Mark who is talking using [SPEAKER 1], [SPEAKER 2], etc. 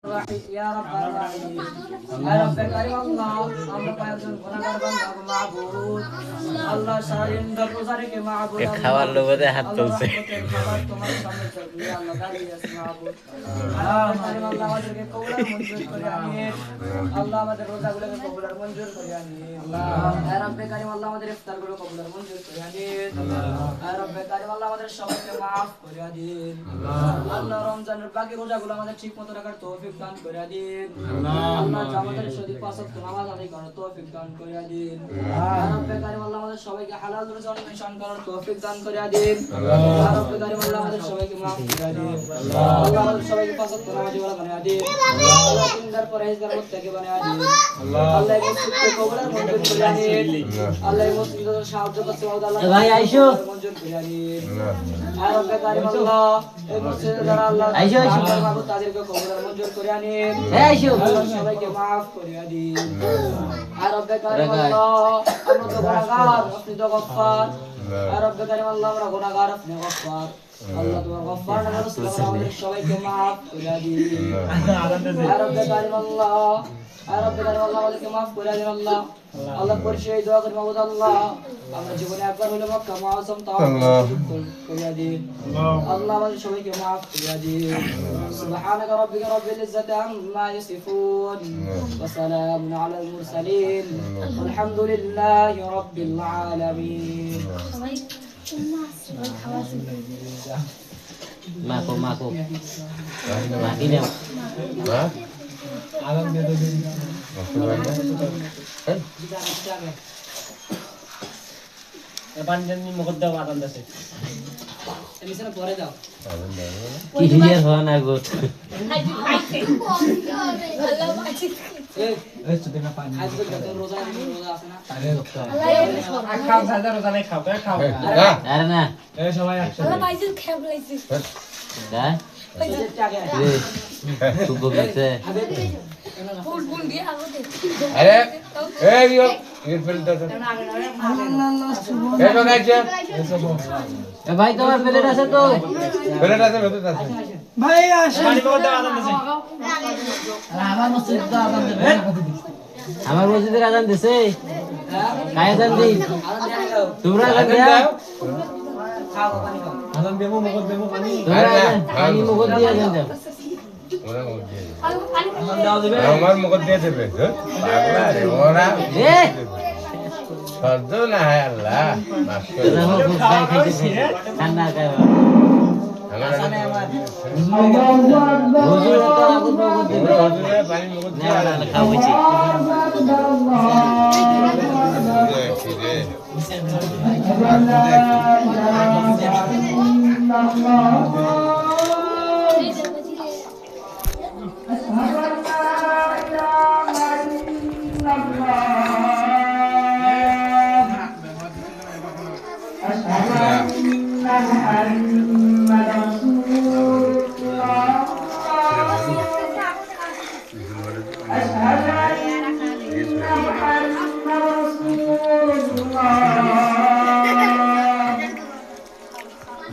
[SPEAKER 1] يا رب العالمين يا رب الكريم الله আমরা পাঁচজন গুনাহগার বান্দা মাবুদ আল্লাহ সারিন দরবারে মাবুদ
[SPEAKER 2] খাওয়ার লোভে হাত তুলছে
[SPEAKER 1] তোমার সামনে চলবে আল্লাহ দাঁড়িয়ে আছে মাবুদ আল্লাহ আমাদেরকে কবুল মঞ্জুর করে আমিন আল্লাহ আমাদের রোজাগুলোকে কবুল মঞ্জুর করে আমিন আল্লাহ ইয়া রব্বে কারীম আল্লাহ আমাদের ইফতারগুলো কবুল মঞ্জুর করে আমিন ইয়া রব্বে কারীম আল্লাহ আমাদের সবাইকে maaf করে দিন আল্লাহ রমজানের বাকি রোজাগুলো আমাদের ঠিকমতো রাখার তৌফিক দান করে দিন আল্লাহ আমাদের সঠিক পাঁচ ওয়াক্ত নামাজ আদায় করার তৌফিক দান করে দিন ইয়া রব্বে কারীম আল্লাহ আমাদের সবাইকে হালাল রুজি অন্বেষণ করার তৌফিক দান করে দিন ইয়া রব্বে কারীম আল্লাহ আমাদের সবাইকে maaf করে দিন আল্লাহ আমাদের সবাইকে পাঁচ ওয়াক্ত নামাজি ওয়ালা বানায় দিন আল্লাহ দিনদার পরহেজগার মুত্তাকি বানায় দিন আল্লাহ এই মসজিদকে কবুল মঞ্জুর করে দিন আল্লাহ এই মসজিদের সাহায্য করতে আল্লাহ ভাই আইসো মঞ্জুর করে দিন ইয়া রব্বে কারীম আল্লাহ এই মসজিদে যারা আল্লাহ আইসো মাবুদ তাদেরকে কবুল মঞ্জুর করে আনিন আইসো আল্লাহ সবাইকে maaf করে দিন ইয়া রব্বে কারীম আল্লাহ আমরা তো গুনাহগার আপনি তো গফফার ইয়া রব্বে কারীম আল্লাহ আমরা গুনাহগার আপনি গফফার আল্লাহ তোমার গফফার নামে রাসূলুল্লাহ আমাদের সবাইকে maaf করে দিন ইয়া রব্বে কারীম আল্লাহ ইয়া রব্বে কারীম আল্লাহ আমাদেরকে maaf করে দিন আল্লাহ আল্লাহ পরিচয় দোয়া করি মাবুদ আল্লাহ আমরা জীবনে একবার হলো মক্কা মুআজ্জম তাওয়াফ করে দিন আল্লাহ আমাদের সবাইকে maaf করে দিন সুবহানাকা রাব্বিকা রাব্বিল ইজ্জাতি আম্মা ইয়াসিফুন ওয়া সালামুন আলাল মুরসালিন আলহামদুলিল্লাহি রাব্বিল আলামিন
[SPEAKER 2] মাকো মাকি নাও
[SPEAKER 3] আলাম দিয়ে দিন পাঞ্জাবি মুকদ্দম আদান দাসে
[SPEAKER 1] এমিসনে পরে দাও
[SPEAKER 2] কি হিয়ার হওয়া না গো
[SPEAKER 3] এই তো দেনা পানি
[SPEAKER 1] আজ তো রোজা আছে না
[SPEAKER 3] আরে খাও সাদা রোজা নাই খাও খাও
[SPEAKER 2] আরে না
[SPEAKER 3] এই সবাই একসাথে
[SPEAKER 4] আল্লাহ ভাইজি খেবলাইছি
[SPEAKER 2] দা
[SPEAKER 1] টাকা
[SPEAKER 2] তুই বলতে
[SPEAKER 4] ফুল ফুল দিয়ে আগে
[SPEAKER 5] अरे ए ये फिल्टर ए तो गाइस
[SPEAKER 2] এ ভাই তোমার প্লেট আছে তো
[SPEAKER 5] फिल्टर আছে ভেতর আছে
[SPEAKER 3] ভাই আসেন পানি মুকদ্দম আদান দাসে
[SPEAKER 1] আমার মসজিদ তো আজান দেবে
[SPEAKER 2] আমার মসজিদের আজান দিছে কায় আজান দিই
[SPEAKER 1] আজান দেন দাও
[SPEAKER 2] তোমরা আজান দাও
[SPEAKER 1] খাও পানি খাও
[SPEAKER 3] আদান দেবো মুকদ্দম পানি
[SPEAKER 2] তোমরা পানি মুখ দিয়ে আজান দাও
[SPEAKER 5] ওরা মুখ দিয়ে
[SPEAKER 3] আদান দাও দিবে
[SPEAKER 5] আমার মুখ দিয়ে দেবে পাগলা রে ওরা
[SPEAKER 2] এ
[SPEAKER 5] সহ্য না হয় আল্লাহ মাফ করে
[SPEAKER 2] তোরা খুব খাই খাইছে ঠান্ডা খায়
[SPEAKER 5] আমার
[SPEAKER 2] হুজুর তো আগুন মুখ দিবে
[SPEAKER 5] হুজুরে পানি মুখ
[SPEAKER 2] না
[SPEAKER 5] দিয়ে
[SPEAKER 2] না খাওয়াইছি
[SPEAKER 5] রে